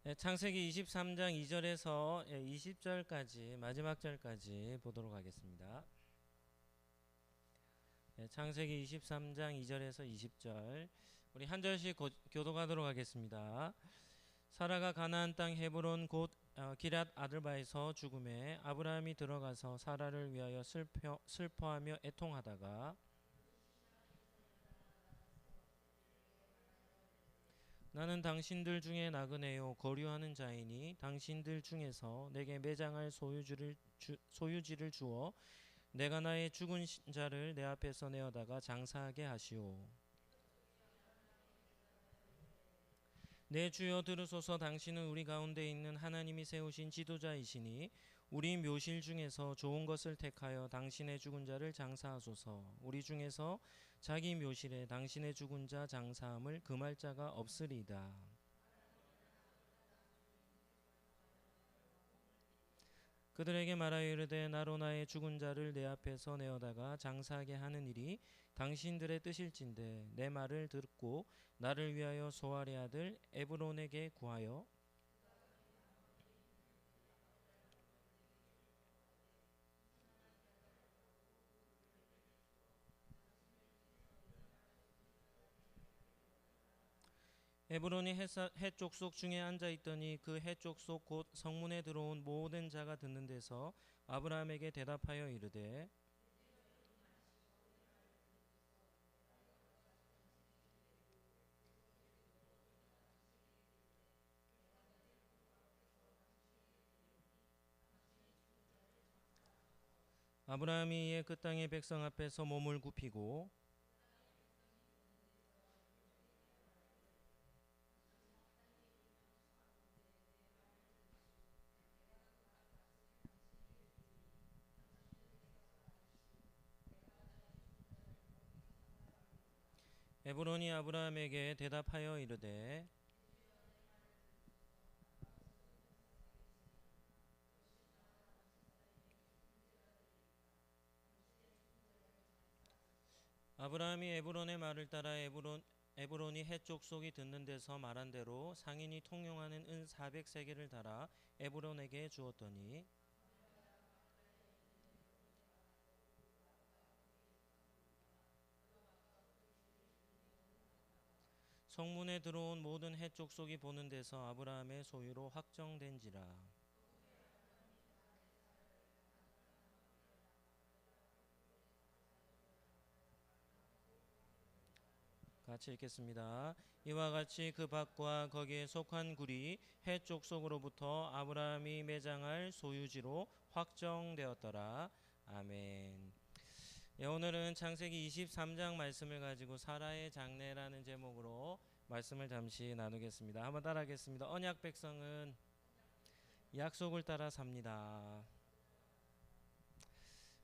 네, 창세기 23장 2절에서 20절까지 마지막 절까지 보도록 하겠습니다. 네, 창세기 23장 2절에서 20절 우리 한 절씩 교독하도록 하겠습니다. 사라가 가나안 땅 헤브론 곧 기럇 아들바에서 죽음에 아브라함이 들어가서 사라를 위하여 슬퍼하며 애통하다가 나는 당신들 중에 나그네요 거류하는 자이니 당신들 중에서 내게 매장할 소유지를 주어 내가 나의 죽은 자를 내 앞에서 내어다가 장사하게 하시오. 내 주여 들으소서. 당신은 우리 가운데 있는 하나님이 세우신 지도자이시니 우리 묘실 중에서 좋은 것을 택하여 당신의 죽은 자를 장사하소서. 우리 중에서 자기 묘실에 당신의 죽은 자 장사함을 금할 자가 없으리이다. 그들에게 말하여 이르되 나로 나의 죽은 자를 내 앞에서 내어다가 장사하게 하는 일이 당신들의 뜻일진데 내 말을 듣고 나를 위하여 소알의 아들 에브론에게 구하여 에브론이 해 족속 중에 앉아 있더니 그 해 족속 곧 성문에 들어온 모든 자가 듣는 데서 아브라함에게 대답하여 이르되 아브라함이 이에 그 땅의 백성 앞에서 몸을 굽히고 에브론이 아브라함에게 대답하여 이르되 아브라함이 에브론의 말을 따라 에브론이 헷 족속이 듣는 데서 말한 대로 상인이 통용하는 은 400세겔을 달아 에브론에게 주었더니 성문에 들어온 모든 헷 족속이 보는 데서 아브라함의 소유로 확정된지라. 같이 읽겠습니다. 이와 같이 그 밭과 거기에 속한 굴이 해 족속으로부터 아브라함이 매장할 소유지로 확정되었더라. 아멘. 예, 오늘은 창세기 23장 말씀을 가지고 사라의 장래라는 제목으로 말씀을 잠시 나누겠습니다. 한번 따라하겠습니다. 언약 백성은 약속을 따라 삽니다.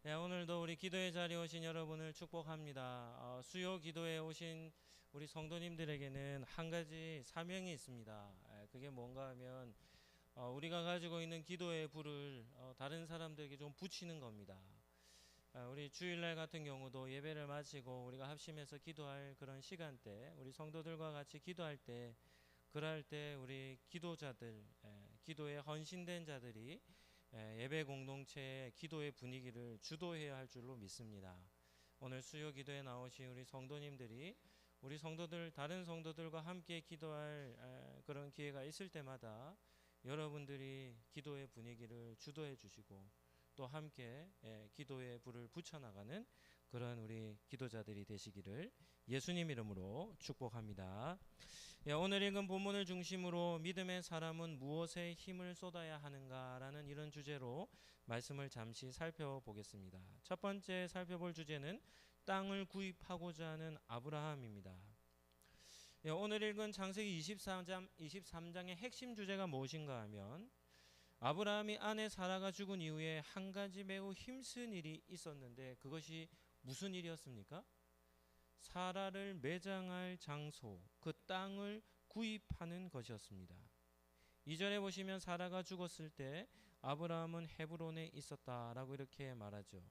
네, 오늘도 우리 기도의 자리에 오신 여러분을 축복합니다. 수요 기도에 오신 우리 성도님들에게는 한 가지 사명이 있습니다. 그게 뭔가 하면 우리가 가지고 있는 기도의 불을 다른 사람들에게 좀 붙이는 겁니다. 우리 주일날 같은 경우도 예배를 마치고 우리가 합심해서 기도할 그런 시간대, 우리 성도들과 같이 기도할 때, 그럴 때 우리 기도자들, 기도에 헌신된 자들이 예배 공동체의 기도의 분위기를 주도해야 할 줄로 믿습니다. 오늘 수요 기도에 나오신 우리 성도님들이 우리 성도들, 다른 성도들과 함께 기도할 그런 기회가 있을 때마다 여러분들이 기도의 분위기를 주도해 주시고 또 함께 기도의 불을 붙여나가는 그런 우리 기도자들이 되시기를 예수님 이름으로 축복합니다. 오늘 읽은 본문을 중심으로 믿음의 사람은 무엇에 힘을 쏟아야 하는가라는 이런 주제로 말씀을 잠시 살펴보겠습니다. 첫 번째 살펴볼 주제는 땅을 구입하고자 하는 아브라함입니다. 오늘 읽은 창세기 23장의 핵심 주제가 무엇인가 하면 아브라함이 아내 사라가 죽은 이후에 한 가지 매우 힘쓴 일이 있었는데 그것이 무슨 일이었습니까? 사라를 매장할 장소, 그 땅을 구입하는 것이었습니다. 2절에 보시면 사라가 죽었을 때 아브라함은 헤브론에 있었다라고 이렇게 말하죠.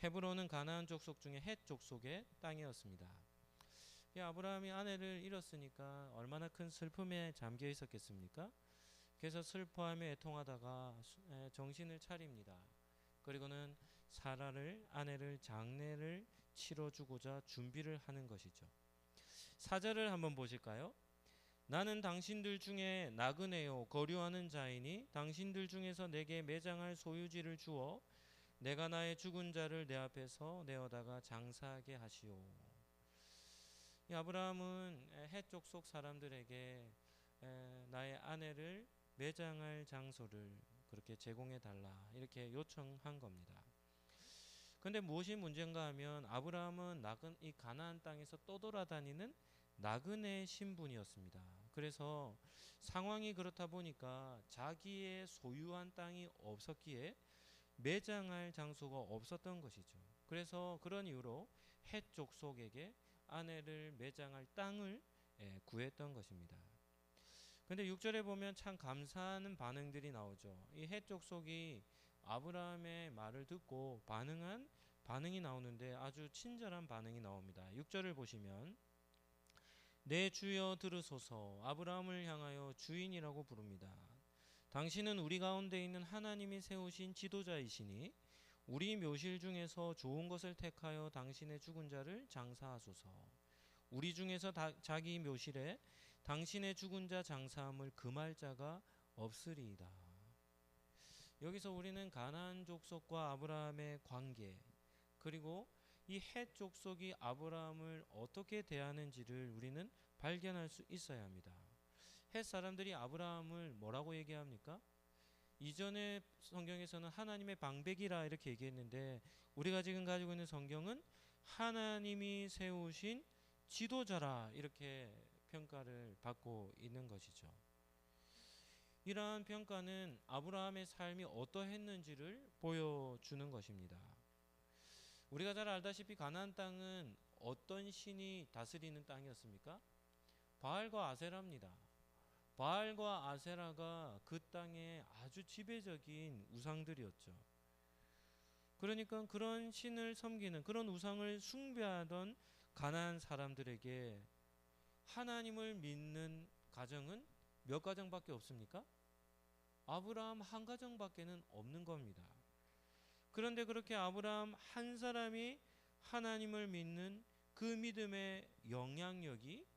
헤브론은 가나안 족속 중에 헷 족속의 땅이었습니다. 아브라함이 아내를 잃었으니까 얼마나 큰 슬픔에 잠겨 있었겠습니까? 그래서 슬퍼하며 애통하다가 정신을 차립니다. 그리고는 사라를 아내를 장례를 치러주고자 준비를 하는 것이죠. 4절을 한번 보실까요? 나는 당신들 중에 나그네요 거류하는 자이니 당신들 중에서 내게 매장할 소유지를 주어 내가 나의 죽은 자를 내 앞에서 내어다가 장사하게 하시오. 이 아브라함은 헷 족속 사람들에게 나의 아내를 매장할 장소를 그렇게 제공해 달라 이렇게 요청한 겁니다. 근데 무엇이 문제인가 하면 아브라함은 이 가나안 땅에서 떠돌아다니는 나그네 신분이었습니다. 그래서 상황이 그렇다 보니까 자기의 소유한 땅이 없었기에 매장할 장소가 없었던 것이죠. 그래서 그런 이유로 헷 족속에게 아내를 매장할 땅을 구했던 것입니다. 근데 6절에 보면 참 감사하는 반응들이 나오죠. 이 헷 족속이 아브라함의 말을 듣고 반응이 나오는데 아주 친절한 반응이 나옵니다. 6절을 보시면 내 주여 들으소서. 아브라함을 향하여 주인이라고 부릅니다. 당신은 우리 가운데 있는 하나님이 세우신 지도자이시니 우리 묘실 중에서 좋은 것을 택하여 당신의 죽은 자를 장사하소서. 우리 중에서 자기 묘실에 당신의 죽은 자 장사함을 금할 자가 없으리이다. 여기서 우리는 가나안 족속과 아브라함의 관계, 그리고 이 헷 족속이 아브라함을 어떻게 대하는지를 우리는 발견할 수 있어야 합니다. 헷 사람들이 아브라함을 뭐라고 얘기합니까? 이전의 성경에서는 하나님의 방백이라 이렇게 얘기했는데 우리가 지금 가지고 있는 성경은 하나님이 세우신 지도자라 이렇게 평가를 받고 있는 것이죠. 이러한 평가는 아브라함의 삶이 어떠했는지를 보여주는 것입니다. 우리가 잘 알다시피 가나안 땅은 어떤 신이 다스리는 땅이었습니까? 바알과 아세라입니다. 바알과 아세라가 그 땅의 아주 지배적인 우상들이었죠. 그러니까 그런 신을 섬기는 그런 우상을 숭배하던 가나안 사람들에게 하나님을 믿는 가정은 몇 가정밖에 없습니까? 아브라함 한 가정밖에는 없는 겁니다. 그런데 그렇게 아브라함 한 사람이 하나님을 믿는 그 믿음의 영향력이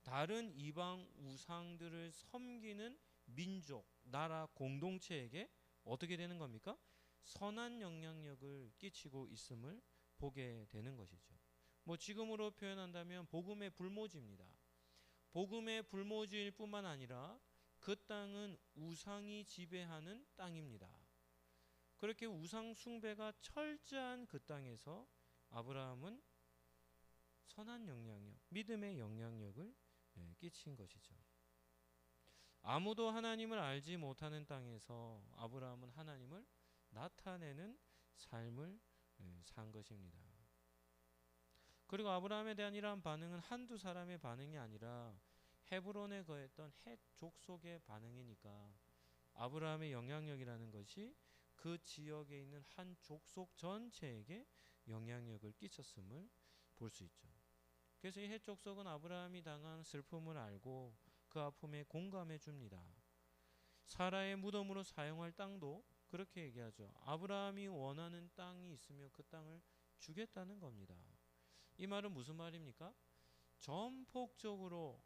다른 이방 우상들을 섬기는 민족, 나라 공동체에게 어떻게 되는 겁니까? 선한 영향력을 끼치고 있음을 보게 되는 것이죠. 뭐 지금으로 표현한다면 복음의 불모지입니다. 복음의 불모지일 뿐만 아니라 그 땅은 우상이 지배하는 땅입니다. 그렇게 우상 숭배가 철저한 그 땅에서 아브라함은 선한 영향력, 믿음의 영향력을 끼친 것이죠. 아무도 하나님을 알지 못하는 땅에서 아브라함은 하나님을 나타내는 삶을 산 것입니다. 그리고 아브라함에 대한 이러한 반응은 한두 사람의 반응이 아니라 헤브론에 거했던 헷 족속의 반응이니까 아브라함의 영향력이라는 것이 그 지역에 있는 한 족속 전체에게 영향력을 끼쳤음을 볼 수 있죠. 그래서 이 헷 족속은 아브라함이 당한 슬픔을 알고 그 아픔에 공감해 줍니다. 사라의 무덤으로 사용할 땅도 그렇게 얘기하죠. 아브라함이 원하는 땅이 있으면 그 땅을 주겠다는 겁니다. 이 말은 무슨 말입니까? 전폭적으로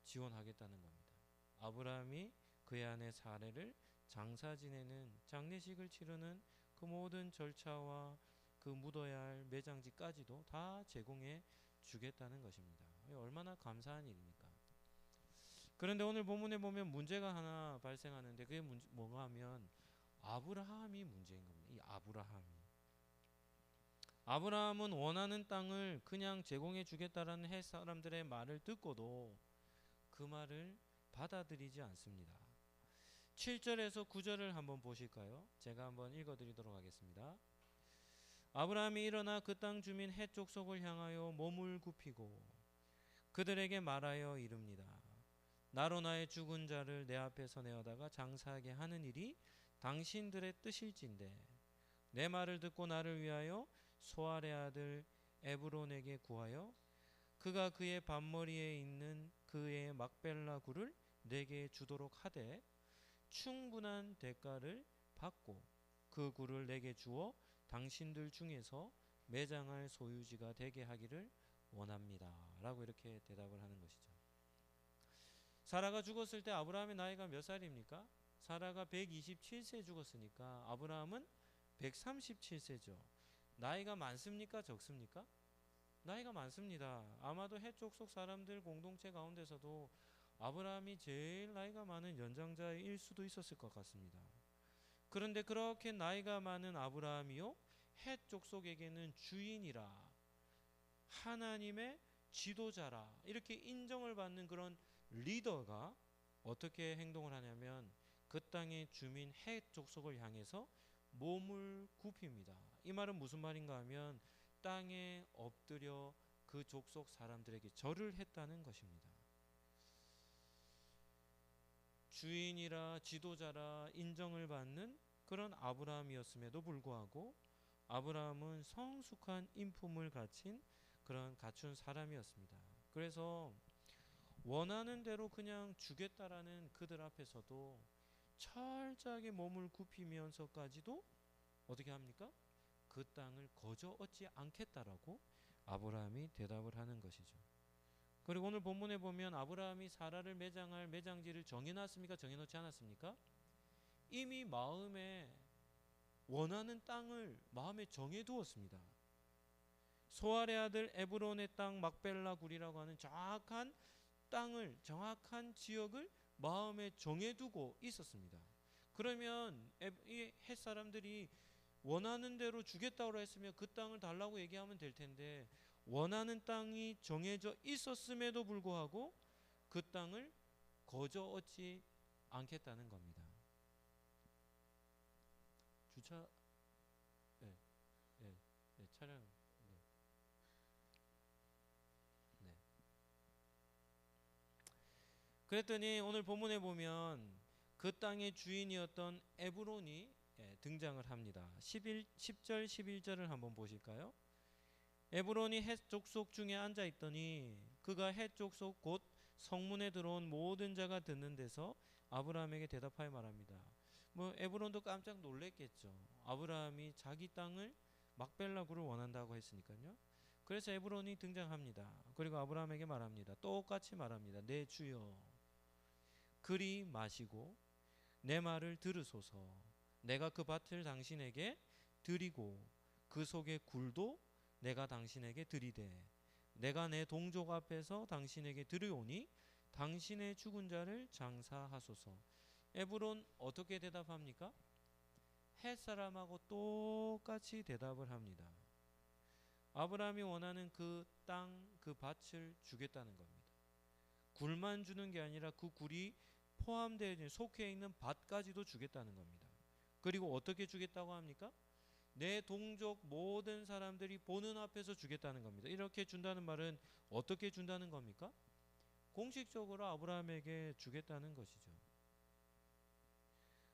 지원하겠다는 겁니다. 아브라함이 그의 아내 사례를 장사 지내는 장례식을 치르는 그 모든 절차와 그 묻어야 할 매장지까지도 다 제공해 주겠다는 것입니다. 얼마나 감사한 일입니까? 그런데 오늘 본문에 보면 문제가 하나 발생하는데 그게 뭐가 하면 아브라함이 문제인 겁니다. 이 아브라함은 원하는 땅을 그냥 제공해 주겠다라는 헷 사람들의 말을 듣고도 그 말을 받아들이지 않습니다. 7절에서 9절을 한번 보실까요? 제가 한번 읽어드리도록 하겠습니다. 아브라함이 일어나 그 땅 주민 헷 족속을 향하여 몸을 굽히고 그들에게 말하여 이릅니다. 나로 나의 죽은 자를 내 앞에서 내어다가 장사하게 하는 일이 당신들의 뜻일진데 내 말을 듣고 나를 위하여 소알의 아들 에브론에게 구하여 그가 그의 반머리에 있는 그의 막벨라 굴을 내게 주도록 하되 충분한 대가를 받고 그 굴을 내게 주어 당신들 중에서 매장할 소유지가 되게 하기를 원합니다. 라고 이렇게 대답을 하는 것이죠. 사라가 죽었을 때 아브라함의 나이가 몇 살입니까? 사라가 127세 죽었으니까 아브라함은 137세죠. 나이가 많습니까? 적습니까? 나이가 많습니다. 아마도 해쪽 속 사람들 공동체 가운데서도 아브라함이 제일 나이가 많은 연장자일 수도 있었을 것 같습니다. 그런데 그렇게 나이가 많은 아브라함이요, 해쪽 속에게는 주인이라, 하나님의 지도자라 이렇게 인정을 받는 그런 리더가 어떻게 행동을 하냐면 그 땅의 주민 해 족속을 향해서 몸을 굽힙니다. 이 말은 무슨 말인가 하면 땅에 엎드려 그 족속 사람들에게 절을 했다는 것입니다. 주인이라 지도자라 인정을 받는 그런 아브라함이었음에도 불구하고 아브라함은 성숙한 인품을 갖춘 사람이었습니다. 그래서 원하는 대로 그냥 주겠다라는 그들 앞에서도 철저하게 몸을 굽히면서까지도 어떻게 합니까? 그 땅을 거저 얻지 않겠다라고 아브라함이 대답을 하는 것이죠. 그리고 오늘 본문에 보면 아브라함이 사라를 매장할 매장지를 정해놨습니까? 정해놓지 않았습니까? 이미 마음에 원하는 땅을 마음에 정해두었습니다. 소알의 아들 에브론의 땅 막벨라 굴이라고 하는 정확한 땅을, 정확한 지역을 마음에 정해두고 있었습니다. 그러면 이 햇사람들이 원하는 대로 주겠다고 했으면 그 땅을 달라고 얘기하면 될 텐데 원하는 땅이 정해져 있었음에도 불구하고 그 땅을 거저 얻지 않겠다는 겁니다. 주차, 네, 네, 네, 차량, 네, 네. 그랬더니 오늘 본문에 보면 그 땅의 주인이었던 에브론이 등장을 합니다. 10절 11절을 한번 보실까요? 에브론이 헷 족속 중에 앉아 있더니 그가 헷 족속 곧 성문에 들어온 모든 자가 듣는 데서 아브라함에게 대답하여 말합니다. 뭐 에브론도 깜짝 놀랬겠죠. 아브라함이 자기 땅을 막벨라굴을 원한다고 했으니까요. 그래서 에브론이 등장합니다. 그리고 아브라함에게 말합니다. 똑같이 말합니다. 내 주여 그리 마시고 내 말을 들으소서. 내가 그 밭을 당신에게 드리고 그 속의 굴도 내가 당신에게 드리되 내가 내 동족 앞에서 당신에게 드리오니 당신의 죽은 자를 장사하소서. 에브론 어떻게 대답합니까? 햇사람하고 똑같이 대답을 합니다. 아브라함이 원하는 그 땅, 그 밭을 주겠다는 겁니다. 굴만 주는 게 아니라 그 굴이 포함되어 속해 있는 밭까지도 주겠다는 겁니다. 그리고 어떻게 주겠다고 합니까? 내 동족 모든 사람들이 보는 앞에서 주겠다는 겁니다. 이렇게 준다는 말은 어떻게 준다는 겁니까? 공식적으로 아브라함에게 주겠다는 것이죠.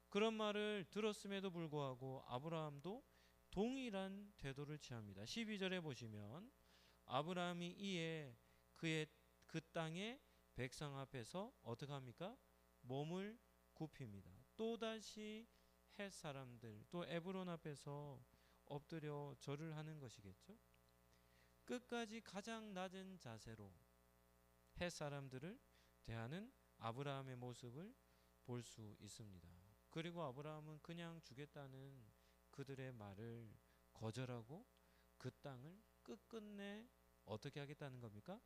그런 말을 들었음에도 불구하고 아브라함도 동일한 태도를 취합니다. 12절에 보시면 아브라함이 이에 그의 그 땅의 백성 앞에서 어떻게 합니까? 몸을 굽힙니다. 또다시 헷 사람들 또 에브론 앞에서 엎드려 절을 하는 것이겠죠. 끝까지 가장 낮은 자세로 헷 사람들을 대하는 아브라함의 모습을 볼 수 있습니다. 그리고 아브라함은 그냥 주겠다는 그들의 말을 거절하고 그 땅을 끝끝내 어떻게 하겠다는 겁니까?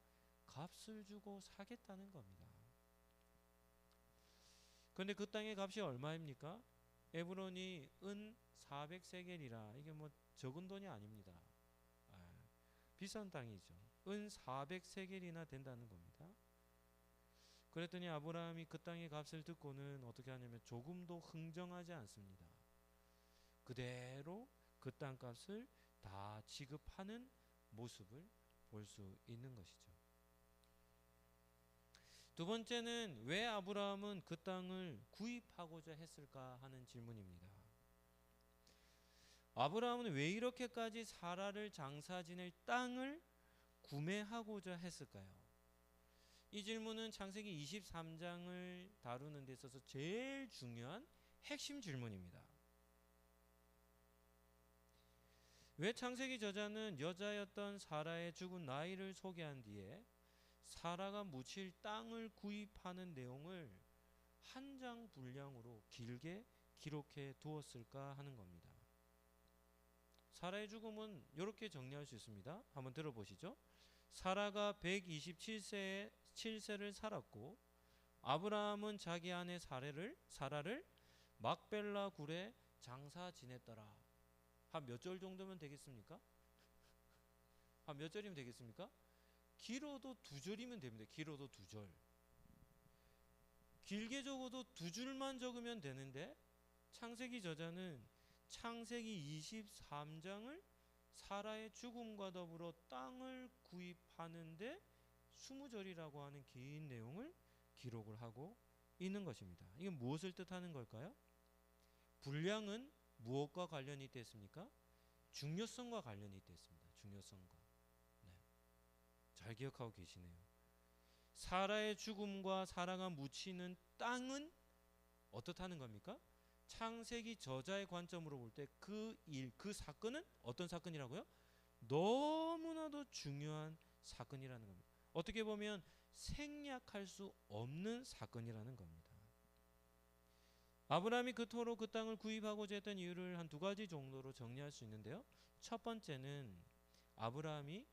값을 주고 사겠다는 겁니다. 그런데 그 땅의 값이 얼마입니까? 에브론이 은 400세겔이라 이게 뭐 적은 돈이 아닙니다. 비싼 땅이죠. 은 400세겔이나 된다는 겁니다. 그랬더니 아브라함이 그 땅의 값을 듣고는 어떻게 하냐면 조금도 흥정하지 않습니다. 그대로 그 땅값을 다 지급하는 모습을 볼 수 있는 것이죠. 두 번째는 왜 아브라함은 그 땅을 구입하고자 했을까 하는 질문입니다. 아브라함은 왜 이렇게까지 사라를 장사 지낼 땅을 구매하고자 했을까요? 이 질문은 창세기 23장을 다루는 데 있어서 제일 중요한 핵심 질문입니다. 왜 창세기 저자는 여자였던 사라의 죽은 나이를 소개한 뒤에 사라가 묻힐 땅을 구입하는 내용을 한 장 분량으로 길게 기록해 두었을까 하는 겁니다. 사라의 죽음은 이렇게 정리할 수 있습니다. 한번 들어보시죠. 사라가 127세를 살았고 아브라함은 자기 아내 사라를 막벨라 굴에 장사 지냈더라. 한 몇 절 정도면 되겠습니까? 한 몇 절이면 되겠습니까? 길어도 2절이면 됩니다. 길어도 2절. 길게 적어도 2줄만 적으면 되는데 창세기 저자는 창세기 23장을 사라의 죽음과 더불어 땅을 구입하는데 20절이라고 하는 긴 내용을 기록을 하고 있는 것입니다. 이게 무엇을 뜻하는 걸까요? 분량은 무엇과 관련이 있겠습니까? 중요성과 관련이 있겠습니다. 중요성과. 네. 잘 기억하고 계시네요. 사라의 죽음과 사라가 묻히는 땅은 어떻다는 겁니까? 창세기 저자의 관점으로 볼 때 그 일, 그 사건은 어떤 사건이라고요? 너무나도 중요한 사건이라는 겁니다. 어떻게 보면 생략할 수 없는 사건이라는 겁니다. 아브라함이 그토록 그 땅을 구입하고자 했던 이유를 한 2가지 정도로 정리할 수 있는데요. 첫 번째는 아브라함이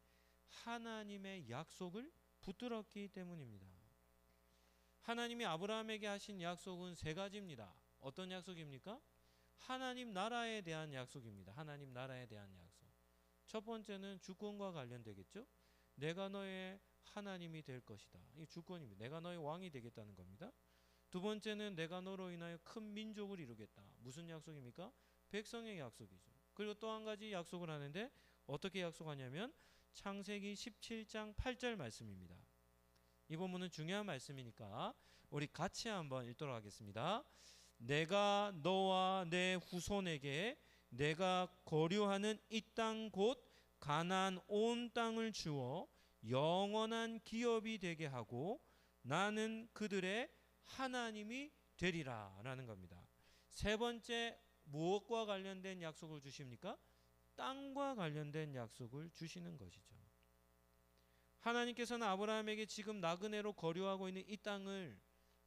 하나님의 약속을 붙들었기 때문입니다. 하나님이 아브라함에게 하신 약속은 3가지입니다. 어떤 약속입니까? 하나님 나라에 대한 약속입니다. 하나님 나라에 대한 약속. 첫 번째는 주권과 관련되겠죠. 내가 너의 하나님이 될 것이다. 이 주권입니다. 내가 너의 왕이 되겠다는 겁니다. 두 번째는 내가 너로 인하여 큰 민족을 이루겠다. 무슨 약속입니까? 백성의 약속이죠. 그리고 또 한 가지 약속을 하는데 어떻게 약속하냐면 창세기 17장 8절 말씀입니다. 이 본문은 중요한 말씀이니까 우리 같이 한번 읽도록 하겠습니다. 내가 너와 내 후손에게 내가 거류하는 이 땅 곧 가나안 온 땅을 주어 영원한 기업이 되게 하고 나는 그들의 하나님이 되리라 라는 겁니다. 세 번째, 무엇과 관련된 약속을 주십니까? 땅과 관련된 약속을 주시는 것이죠. 하나님께서는 아브라함에게 지금 나그네로 거류하고 있는 이 땅을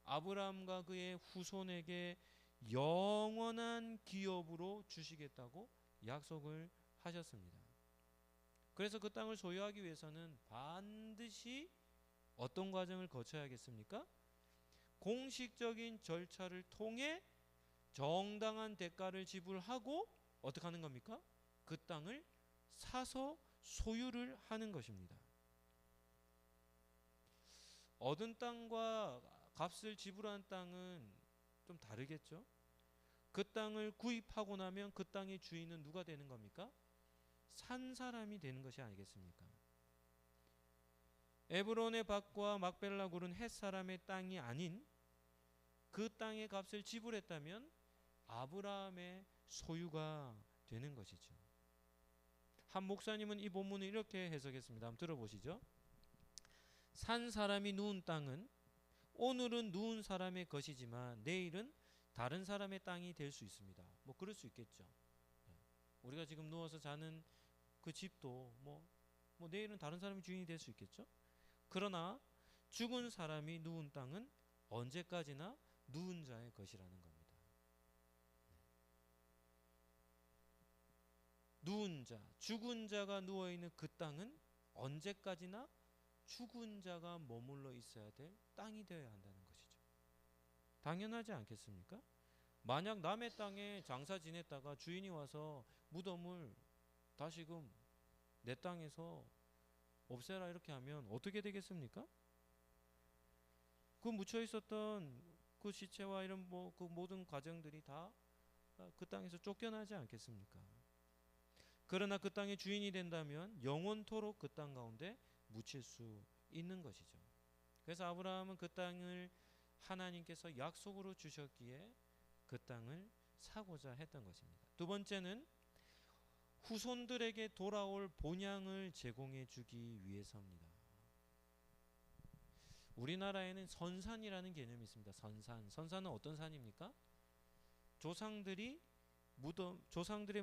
아브라함과 그의 후손에게 영원한 기업으로 주시겠다고 약속을 하셨습니다. 그래서 그 땅을 소유하기 위해서는 반드시 어떤 과정을 거쳐야겠습니까? 공식적인 절차를 통해 정당한 대가를 지불하고 어떻게 하는 겁니까? 그 땅을 사서 소유를 하는 것입니다. 얻은 땅과 값을 지불한 땅은 좀 다르겠죠? 그 땅을 구입하고 나면 그 땅의 주인은 누가 되는 겁니까? 산 사람이 되는 것이 아니겠습니까? 에브론의 밭과 막벨라 굴은 헷 사람의 땅이 아닌 그 땅의 값을 지불했다면 아브라함의 소유가 되는 것이죠. 한 목사님은 이 본문을 이렇게 해석했습니다. 한번 들어보시죠. 산 사람이 누운 땅은 오늘은 누운 사람의 것이지만 내일은 다른 사람의 땅이 될 수 있습니다. 뭐 그럴 수 있겠죠. 우리가 지금 누워서 자는 그 집도 뭐 내일은 다른 사람이 주인이 될 수 있겠죠. 그러나 죽은 사람이 누운 땅은 언제까지나 누운 자의 것이라는 겁니다. 누운 자, 죽은 자가 누워있는 그 땅은 언제까지나 죽은 자가 머물러 있어야 될 땅이 되어야 한다는 것이죠. 당연하지 않겠습니까? 만약 남의 땅에 장사 지냈다가 주인이 와서 무덤을 다시금 내 땅에서 없애라 이렇게 하면 어떻게 되겠습니까? 그 묻혀 있었던 그 시체와 이런 그 모든 과정들이 다 그 땅에서 쫓겨나지 않겠습니까? 그러나 그 땅의 주인이 된다면 영원토록 그 땅 가운데 묻힐 수 있는 것이죠. 그래서 아브라함은 그 땅을 하나님께서 약속으로 주셨기에 그 땅을 사고자 했던 것입니다. 두 번째는 후손들에게 돌아올 본향을 제공해 주기 위해서입니다. 우리나라에는 선산이라는 개념이 있습니다. 선산. 선산은 어떤 산입니까? 조상들의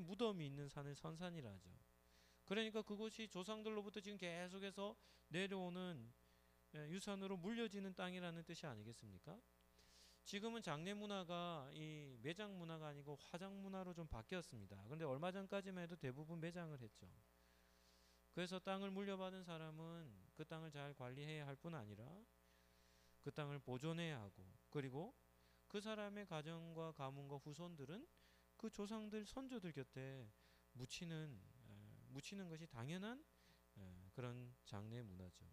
무덤이 있는 산을 선산이라 하죠. 그러니까 그곳이 조상들로부터 지금 계속해서 내려오는 유산으로 물려지는 땅이라는 뜻이 아니겠습니까? 지금은 장례 문화가 이 매장 문화가 아니고 화장 문화로 좀 바뀌었습니다. 그런데 얼마 전까지만 해도 대부분 매장을 했죠. 그래서 땅을 물려받은 사람은 그 땅을 잘 관리해야 할 뿐 아니라 그 땅을 보존해야 하고, 그리고 그 사람의 가정과 가문과 후손들은 그 조상들 선조들 곁에 묻히는 것이 당연한 그런 장례 문화죠.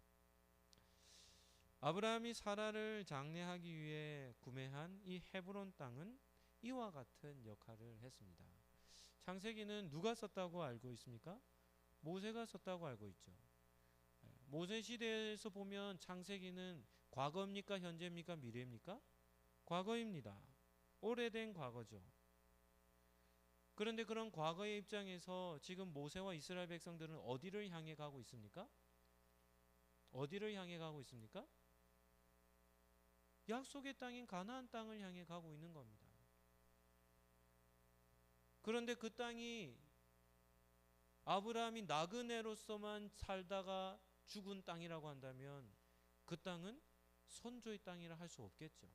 아브라함이 사라를 장례하기 위해 구매한 이 헤브론 땅은 이와 같은 역할을 했습니다. 창세기는 누가 썼다고 알고 있습니까? 모세가 썼다고 알고 있죠. 모세 시대에서 보면 창세기는 과거입니까? 현재입니까? 미래입니까? 과거입니다. 오래된 과거죠. 그런데 그런 과거의 입장에서 지금 모세와 이스라엘 백성들은 어디를 향해 가고 있습니까? 어디를 향해 가고 있습니까? 약속의 땅인 가나안 땅을 향해 가고 있는 겁니다. 그런데 그 땅이 아브라함이 나그네로서만 살다가 죽은 땅이라고 한다면 그 땅은 선조의 땅이라 할 수 없겠죠.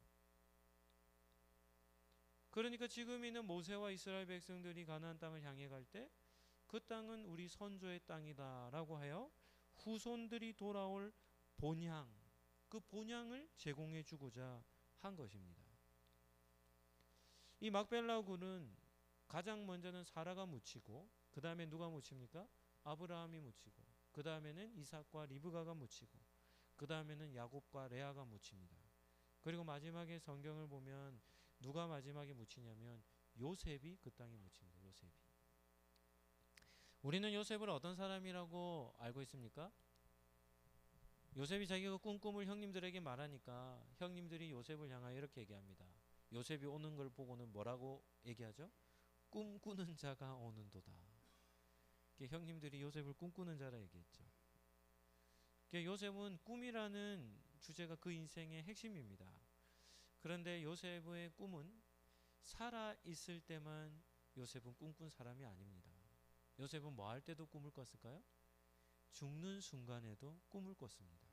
그러니까 지금 있는 모세와 이스라엘 백성들이 가나안 땅을 향해 갈 때 그 땅은 우리 선조의 땅이다라고 하여 후손들이 돌아올 본향, 그 본향을 제공해 주고자 한 것입니다. 이 막벨라 굴은 가장 먼저는 사라가 묻히고, 그 다음에 누가 묻힙니까? 아브라함이 묻히고, 그 다음에는 이삭과 리브가가 묻히고, 그 다음에는 야곱과 레아가 묻힙니다. 그리고 마지막에 성경을 보면 누가 마지막에 묻히냐면 요셉이 그 땅에 묻힙니다. 요셉이. 우리는 요셉을 어떤 사람이라고 알고 있습니까? 요셉이 자기가 꾼 꿈을 형님들에게 말하니까 형님들이 요셉을 향하여 이렇게 얘기합니다. 요셉이 오는 걸 보고는 뭐라고 얘기하죠? 꿈꾸는 자가 오는도다. 형님들이 요셉을 꿈꾸는 자라 얘기했죠. 요셉은 꿈이라는 주제가 그 인생의 핵심입니다. 그런데 요셉의 꿈은 살아있을 때만 요셉은 꿈꾼 사람이 아닙니다. 요셉은 뭐 할 때도 꿈을 꿨을까요? 죽는 순간에도 꿈을 꿨습니다.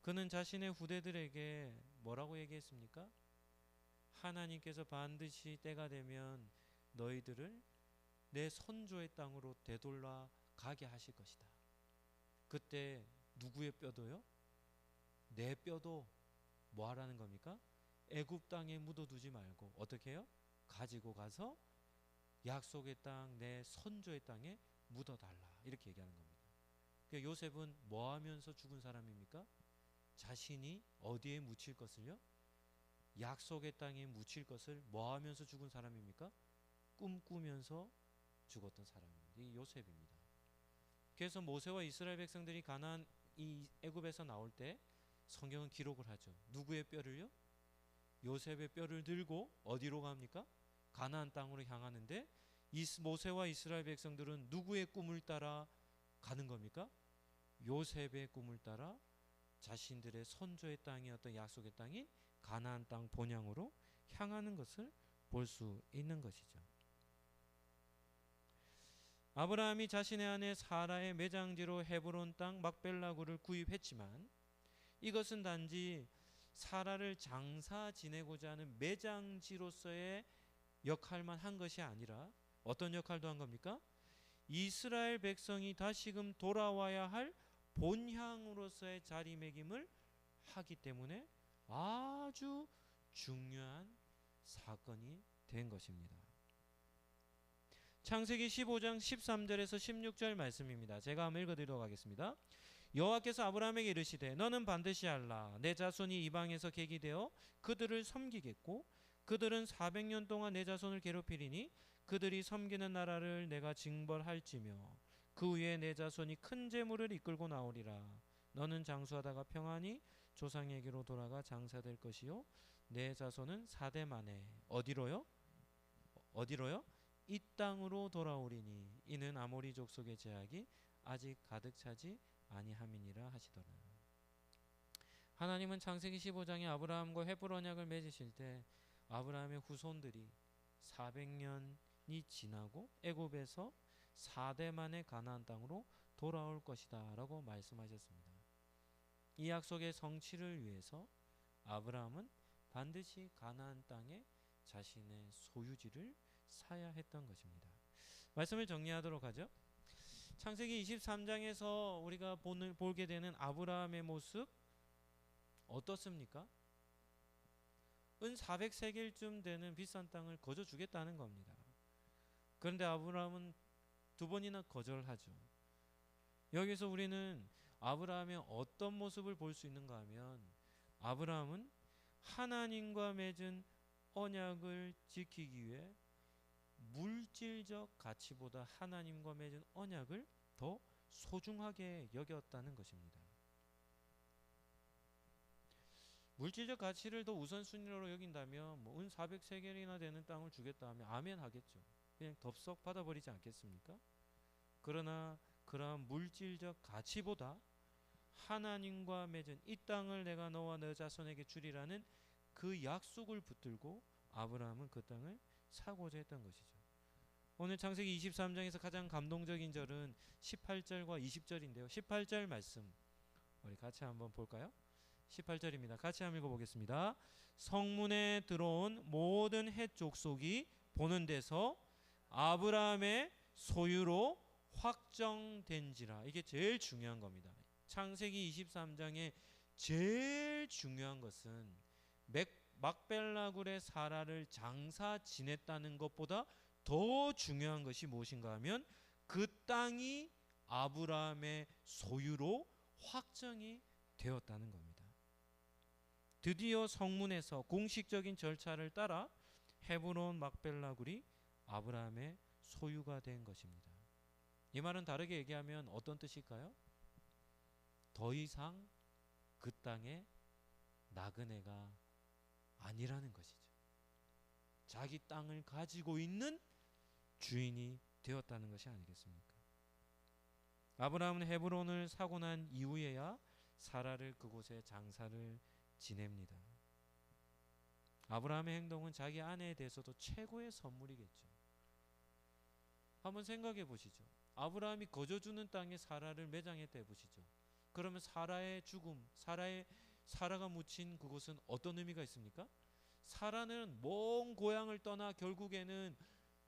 그는 자신의 후대들에게 뭐라고 얘기했습니까? 하나님께서 반드시 때가 되면 너희들을 내 선조의 땅으로 되돌아 가게 하실 것이다. 그때 누구의 뼈도요? 내 뼈도 뭐 하라는 겁니까? 애굽 땅에 묻어두지 말고 어떻게 해요? 가지고 가서 약속의 땅, 내 선조의 땅에 묻어달라. 이렇게 얘기하는 겁니다. 그러니까 요셉은 뭐 하면서 죽은 사람입니까? 자신이 어디에 묻힐 것을요? 약속의 땅에 묻힐 것을 뭐 하면서 죽은 사람입니까? 꿈꾸면서 죽었던 사람입니다. 이 요셉입니다. 그래서 모세와 이스라엘 백성들이 가나안 이 애굽에서 나올 때 성경은 기록을 하죠. 누구의 뼈를요? 요셉의 뼈를 들고 어디로 갑니까? 가나안 땅으로 향하는데 모세와 이스라엘 백성들은 누구의 꿈을 따라 가는 겁니까? 요셉의 꿈을 따라 자신들의 선조의 땅이었던 약속의 땅인 가나안 땅 본향으로 향하는 것을 볼 수 있는 것이죠. 아브라함이 자신의 아내 사라의 매장지로 헤브론 땅 막벨라굴을 구입했지만 이것은 단지 사라를 장사 지내고자 하는 매장지로서의 역할만 한 것이 아니라 어떤 역할도 한 겁니까? 이스라엘 백성이 다시금 돌아와야 할 본향으로서의 자리매김을 하기 때문에 아주 중요한 사건이 된 것입니다. 창세기 15장 13절에서 16절 말씀입니다. 제가 한번 읽어드리도록 하겠습니다. 여호와께서 아브라함에게 이르시되 너는 반드시 알라. 내 자손이 이방에서 객이 되어 그들을 섬기겠고 그들은 400년 동안 내 자손을 괴롭히리니 그들이 섬기는 나라를 내가 징벌할지며 그 위에 내 자손이 큰 재물을 이끌고 나오리라. 너는 장수하다가 평안히 조상에게로 돌아가 장사될 것이요 내 자손은 4대 만에 어디로요? 이 땅으로 돌아오리니 이는 아모리 족속의 제약이 아직 가득 차지 아니함이니라 하시더라. 하나님은 창세기 15장에 아브라함과 헤브론 언약을 맺으실 때 아브라함의 후손들이 400년이 지나고 애굽에서 4대 만에 가나안 땅으로 돌아올 것이다 라고 말씀하셨습니다. 이 약속의 성취를 위해서 아브라함은 반드시 가나안 땅에 자신의 소유지를 사야 했던 것입니다. 말씀을 정리하도록 하죠. 창세기 23장에서 우리가 보게 되는 아브라함의 모습 어떻습니까? 은 400세겔쯤 되는 비싼 땅을 거저 주겠다는 겁니다. 그런데 아브라함은 두 번이나 거절하죠. 여기서 우리는 아브라함의 어떤 모습을 볼 수 있는가 하면 아브라함은 하나님과 맺은 언약을 지키기 위해 물질적 가치보다 하나님과 맺은 언약을 더 소중하게 여겼다는 것입니다. 물질적 가치를 더 우선순위로 여긴다면 은 400세겔이나 되는 땅을 주겠다 하면 아멘 하겠죠. 그냥 덥석 받아버리지 않겠습니까? 그러나 그러한 물질적 가치보다 하나님과 맺은 이 땅을 내가 너와 너 자손에게 주리라는 그 약속을 붙들고 아브라함은 그 땅을 사고자 했던 것이죠. 오늘 창세기 23장에서 가장 감동적인 절은 18절과 20절인데요. 18절 말씀 우리 같이 한번 볼까요? 18절입니다. 같이 한번 읽어보겠습니다. 성문에 들어온 모든 헷 족속이 보는 데서 아브라함의 소유로 확정된지라. 이게 제일 중요한 겁니다. 창세기 23장의 제일 중요한 것은 막벨라굴의 사라를 장사 지냈다는 것보다 더 중요한 것이 무엇인가 하면 그 땅이 아브라함의 소유로 확정이 되었다는 겁니다. 드디어 성문에서 공식적인 절차를 따라 헤브론 막벨라굴이 아브라함의 소유가 된 것입니다. 이 말은 다르게 얘기하면 어떤 뜻일까요? 더 이상 그 땅에 나그네가 아니라는 것이죠. 자기 땅을 가지고 있는 주인이 되었다는 것이 아니겠습니까? 아브라함은 헤브론을 사고 난 이후에야 사라를 그곳에 장사를 지냅니다. 아브라함의 행동은 자기 아내에 대해서도 최고의 선물이겠죠. 한번 생각해 보시죠. 아브라함이 거저 주는 땅에 사라를 매장했다 해보시죠. 그러면 사라의 죽음, 사라가 묻힌 그곳은 어떤 의미가 있습니까? 사라는 먼 고향을 떠나 결국에는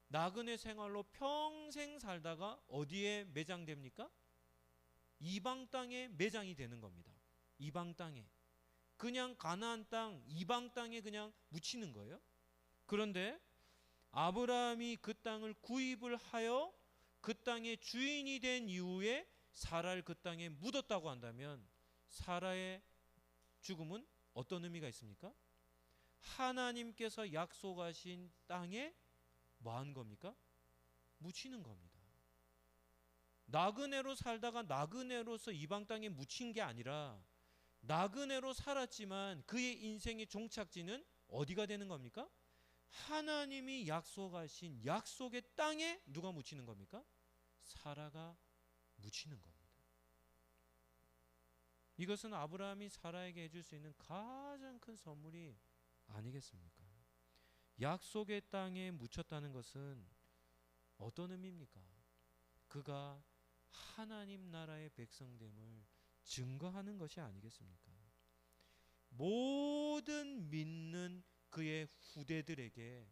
나그네 생활로 평생 살다가 어디에 매장됩니까? 이방 땅에 매장이 되는 겁니다. 이방 땅에. 그냥 가나안 땅, 이방 땅에 그냥 묻히는 거예요. 그런데 아브라함이 그 땅을 구입을 하여 그 땅의 주인이 된 이후에 사라를 그 땅에 묻었다고 한다면 사라의 죽음은 어떤 의미가 있습니까? 하나님께서 약속하신 땅에 뭐 한 겁니까? 묻히는 겁니다. 나그네로 살다가 나그네로서 이방 땅에 묻힌 게 아니라 나그네로 살았지만 그의 인생의 종착지는 어디가 되는 겁니까? 하나님이 약속하신 약속의 땅에 누가 묻히는 겁니까? 사라가 묻히는 겁니다. 이것은 아브라함이 사라에게 해줄 수 있는 가장 큰 선물이 아니겠습니까? 약속의 땅에 묻혔다는 것은 어떤 의미입니까? 그가 하나님 나라의 백성됨을 증거하는 것이 아니겠습니까? 모든 믿는 그의 후대들에게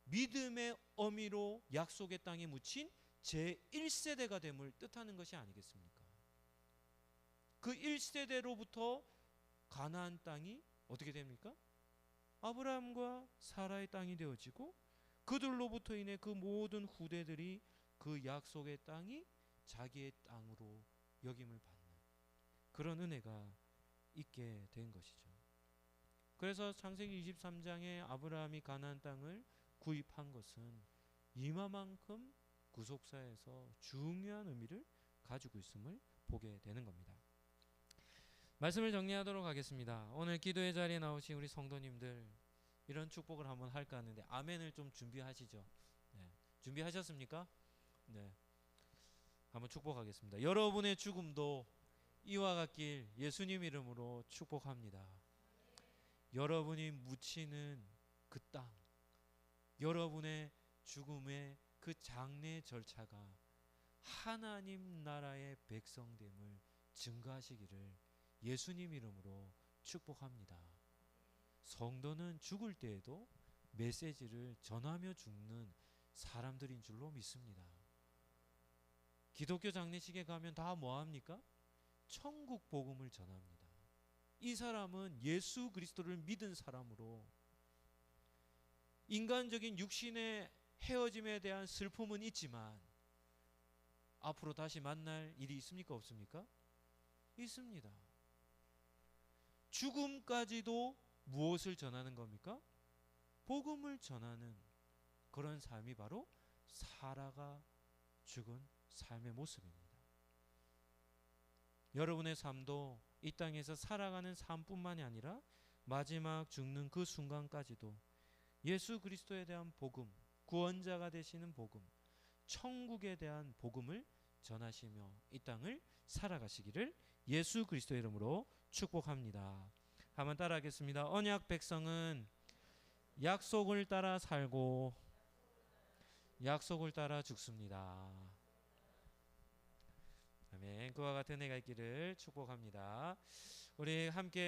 믿음의 어미로 약속의 땅에 묻힌 제1세대가 됨을 뜻하는 것이 아니겠습니까? 그 1세대로부터 가나안 땅이 어떻게 됩니까? 아브라함과 사라의 땅이 되어지고 그들로부터 인해 그 모든 후대들이 그 약속의 땅이 자기의 땅으로 여김을 받는 그런 은혜가 있게 된 것이죠. 그래서 창세기 23장에 아브라함이 가나안 땅을 구입한 것은 이마만큼 구속사에서 중요한 의미를 가지고 있음을 보게 되는 겁니다. 말씀을 정리하도록 하겠습니다. 오늘 기도의 자리에 나오신 우리 성도님들 이런 축복을 한번 할까 하는데 아멘을 좀 준비하시죠. 네. 준비하셨습니까? 네. 한번 축복하겠습니다. 여러분의 죽음도 이와 같길 예수님 이름으로 축복합니다. 여러분이 묻히는 그 땅, 여러분의 죽음의 그 장례 절차가 하나님 나라의 백성됨을 증거하시기를 예수님 이름으로 축복합니다. 성도는 죽을 때에도 메시지를 전하며 죽는 사람들인 줄로 믿습니다. 기독교 장례식에 가면 다 뭐합니까? 천국 복음을 전합니다. 이 사람은 예수 그리스도를 믿은 사람으로 인간적인 육신의 헤어짐에 대한 슬픔은 있지만 앞으로 다시 만날 일이 있습니까? 없습니까? 있습니다. 죽음까지도 무엇을 전하는 겁니까? 복음을 전하는 그런 삶이 바로 살아가 죽은 삶의 모습입니다. 여러분의 삶도 이 땅에서 살아가는 삶뿐만이 아니라 마지막 죽는 그 순간까지도 예수 그리스도에 대한 복음, 구원자가 되시는 복음, 천국에 대한 복음을 전하시며 이 땅을 살아가시기를 예수 그리스도의 이름으로 축복합니다. 한번 따라하겠습니다. 언약 백성은 약속을 따라 살고 약속을 따라 죽습니다. 아멘. 그와 같은 해가 있기를 축복합니다. 우리 함께